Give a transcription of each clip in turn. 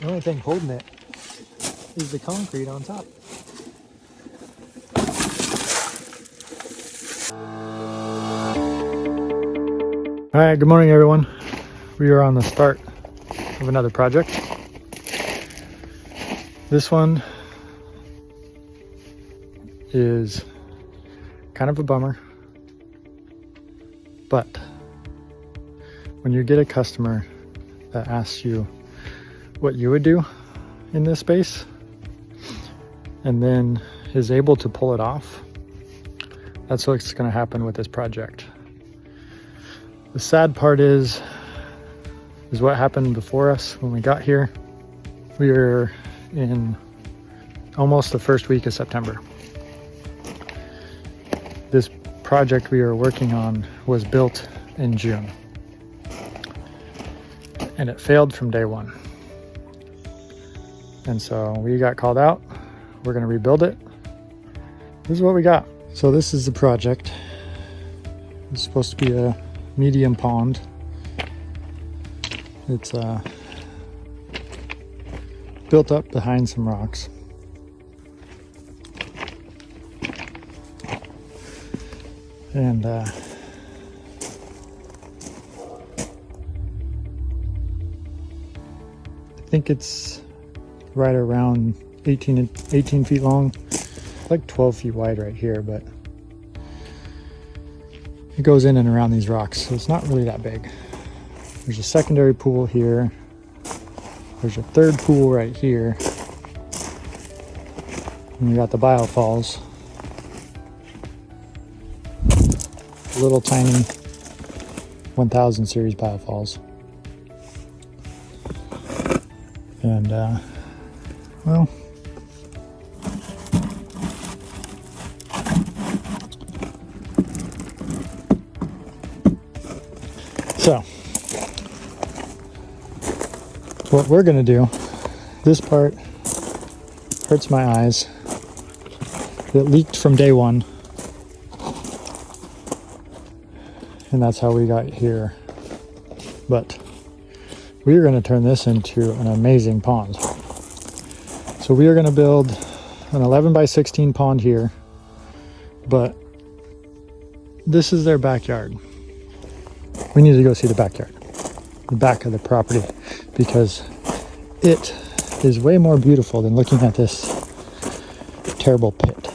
The only thing holding it is the concrete on top. All right, good morning everyone. We are on the start of another project. This one is kind of a bummer, but when you get a customer that asks you what you would do in this space and then is able to pull it off, that's what's going to happen with this project. The sad part is what happened before us when we got here. We were in almost the first week of September. This project we were working on was built in June, and it failed from day one. And so we got called out. We're going to rebuild it. This is what we got. So this is the project. It's supposed to be a medium pond. It's built up behind some rocks. And I think it's right around 18 feet long, like 12 feet wide right here, but it goes in and around these rocks, so it's not really that big. There's a secondary pool here. There's a third pool right here. And we got the biofalls. Little tiny 1000 series biofalls. And well, so what we're gonna do, this part hurts my eyes. It leaked from day one, and that's how we got here. But we are going to turn this into an amazing pond. So we are going to build an 11 by 16 pond here, but this is their backyard. We need to go see the backyard, the back of the property, because it is way more beautiful than looking at this terrible pit.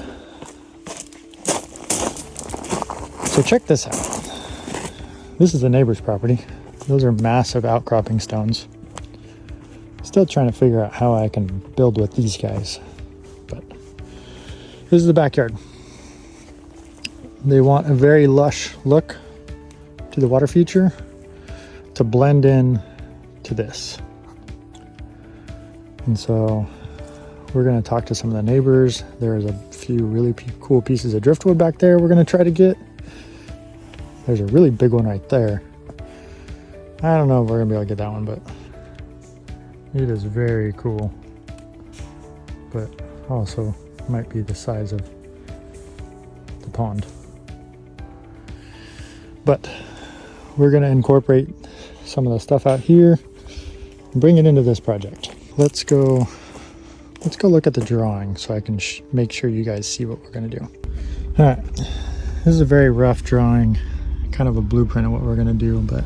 So check this out. This is the neighbor's property. Those are massive outcropping stones. Still trying to figure out how I can build with these guys, but this is the backyard. They want a very lush look to the water feature to blend in to this. And so we're going to talk to some of the neighbors. There's a few really cool pieces of driftwood back there we're going to try to get. There's a really big one right there. I don't know if we're gonna be able to get that one, but it is very cool. But also might be the size of the pond. But we're gonna incorporate some of the stuff out here and bring it into this project. Let's go look at the drawing so I can make sure you guys see what we're gonna do. All right, this is a very rough drawing, kind of a blueprint of what we're gonna do, but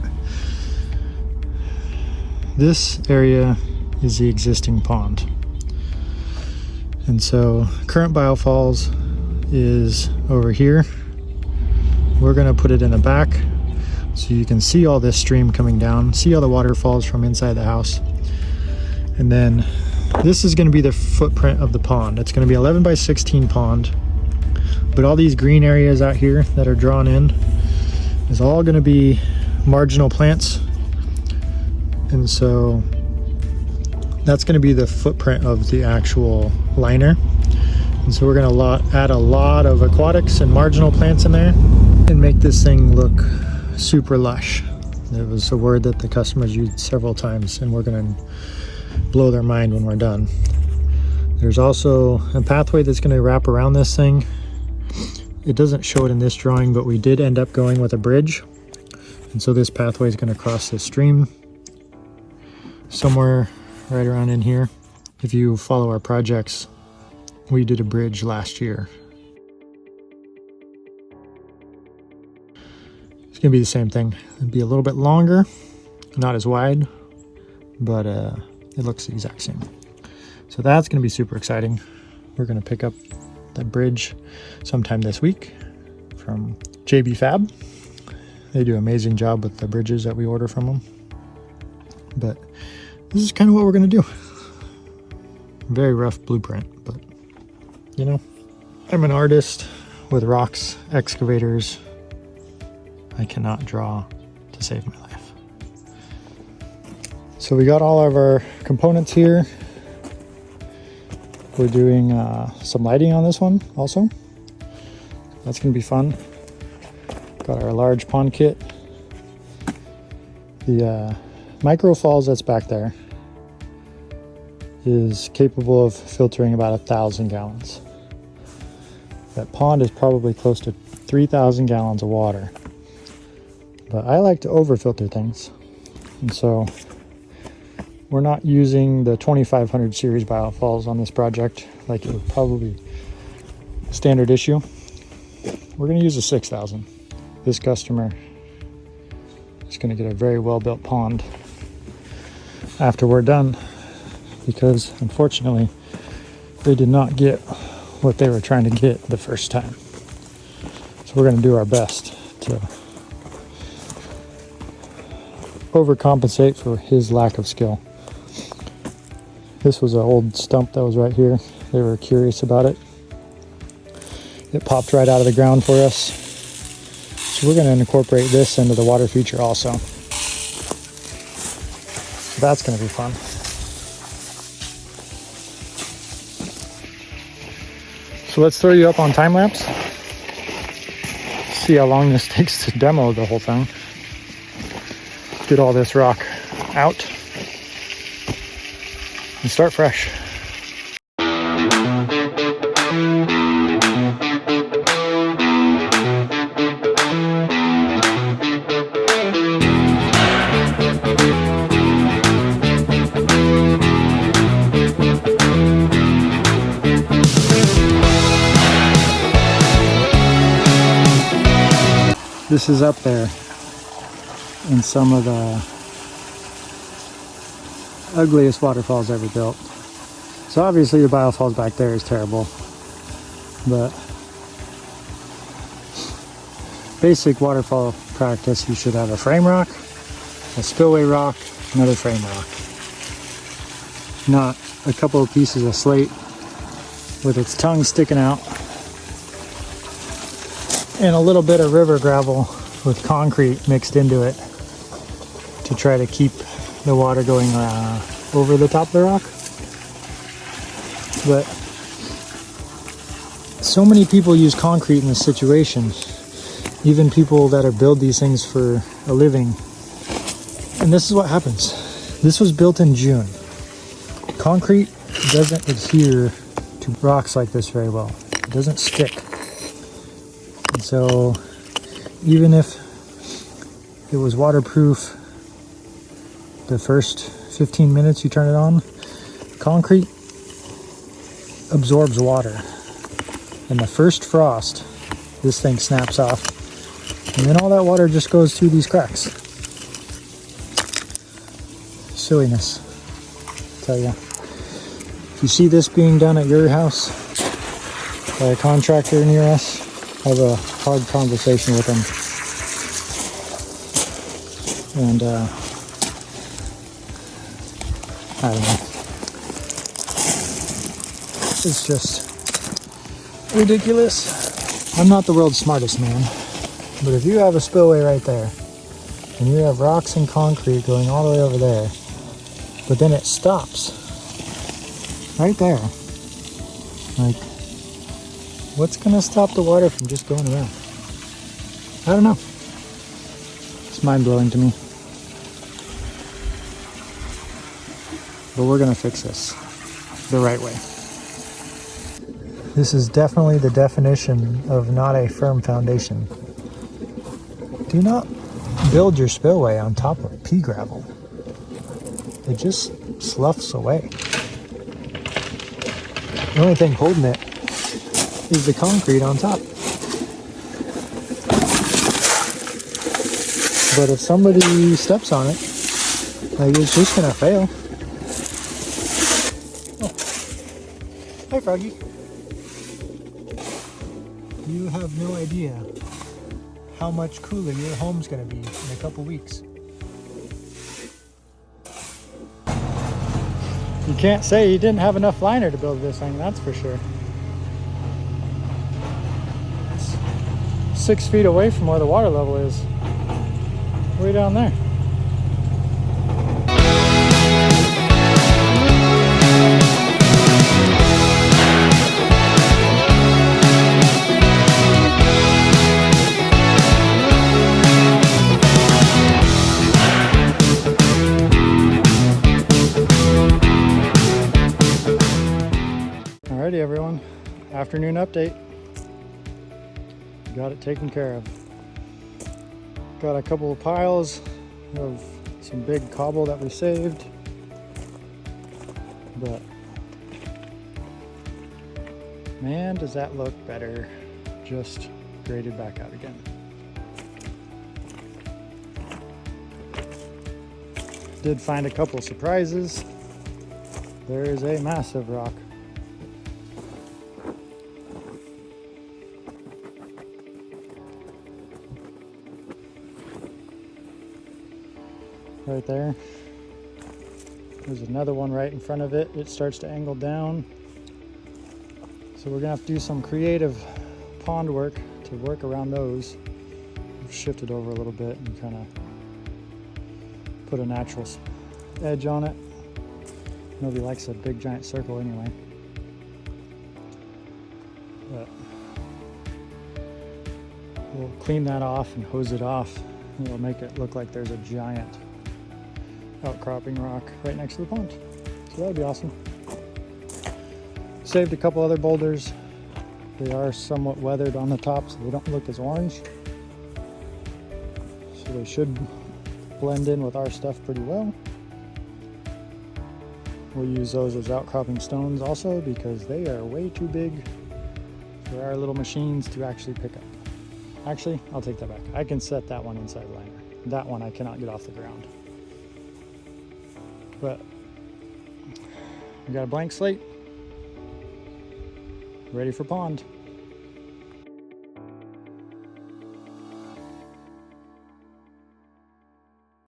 this area is the existing pond. And so current biofalls is over here. We're gonna put it in the back so you can see all this stream coming down, see all the waterfalls from inside the house. And then this is gonna be the footprint of the pond. It's gonna be 11 by 16 pond, but all these green areas out here that are drawn in is all gonna be marginal plants. And so that's going to be the footprint of the actual liner. And so we're going to add a lot of aquatics and marginal plants in there and make this thing look super lush. It was a word that the customers used several times, and we're going to blow their mind when we're done. There's also a pathway that's going to wrap around this thing. It doesn't show it in this drawing, but we did end up going with a bridge. And so this pathway is going to cross this stream somewhere right around in here. If you follow our projects, we did a bridge last year. It's gonna be the same thing. It'd be a little bit longer, not as wide, but it looks the exact same. So that's gonna be super exciting. We're gonna pick up that bridge sometime this week from JB Fab. They do an amazing job with the bridges that we order from them. But this is kind of what we're gonna do. Very rough blueprint, but you know, I'm an artist with rocks, excavators. I cannot draw to save my life. So we got all of our components here. We're doing some lighting on this one also. That's gonna be fun. Got our large pond kit. The micro falls that's back there is capable of filtering about 1,000 gallons. That pond is probably close to 3,000 gallons of water. But I like to overfilter things. And so we're not using the 2500 series biofalls on this project like it would probably be standard issue. We're gonna use a 6,000. This customer is gonna get a very well-built pond after we're done, because unfortunately they did not get what they were trying to get the first time. So we're going to do our best to overcompensate for his lack of skill. This was an old stump that was right here. They were curious about it. It popped right out of the ground for us. So we're going to incorporate this into the water feature also. So that's going to be fun. So let's throw you up on time lapse. See how long this takes to demo the whole thing. Get all this rock out and start fresh. This is up there in some of the ugliest waterfalls ever built. So obviously the biofalls back there is terrible, but basic waterfall practice, you should have a frame rock, a spillway rock, another frame rock. Not a couple of pieces of slate with its tongue sticking out, and a little bit of river gravel with concrete mixed into it to try to keep the water going over the top of the rock. But so many people use concrete in this situation, even people that are build these things for a living. And this is what happens. This was built in June. Concrete doesn't adhere to rocks like this very well. It doesn't stick. And so even if it was waterproof the first 15 minutes you turn it on, concrete absorbs water. And the first frost, this thing snaps off. And then all that water just goes through these cracks. Silliness, I tell ya. If you see this being done at your house by a contractor near us, have a hard conversation with them. And I don't know. It's just ridiculous. I'm not the world's smartest man, but if you have a spillway right there, and you have rocks and concrete going all the way over there, but then it stops right there, like, what's gonna stop the water from just going around? I don't know. It's mind-blowing to me. But we're gonna fix this the right way. This is definitely the definition of not a firm foundation. Do not build your spillway on top of pea gravel. It just sloughs away. The only thing holding it is the concrete on top. But if somebody steps on it, like, it's just gonna fail. Oh. Hi, Froggy. You have no idea how much cooler your home's gonna be in a couple weeks. You can't say you didn't have enough liner to build this thing, that's for sure. It's 6 feet away from where the water level is. Way down there. Alrighty everyone, afternoon update. Got it taken care of. Got a couple of piles of some big cobble that we saved, but man, does that look better just graded back out again. Did find a couple surprises. There is a massive rock. Right there. There's another one right in front of it. It starts to angle down. So we're gonna have to do some creative pond work to work around those. We've shifted over a little bit and kind of put a natural edge on it. Nobody likes a big giant circle anyway. But we'll clean that off and hose it off. And it'll make it look like there's a giant outcropping rock right next to the pond. So that'd be awesome. Saved a couple other boulders. They are somewhat weathered on the top, so they don't look as orange. So they should blend in with our stuff pretty well. We'll use those as outcropping stones also because they are way too big for our little machines to actually pick up. Actually, I'll take that back. I can set that one inside the liner. That one I cannot get off the ground. But we got a blank slate, ready for pond.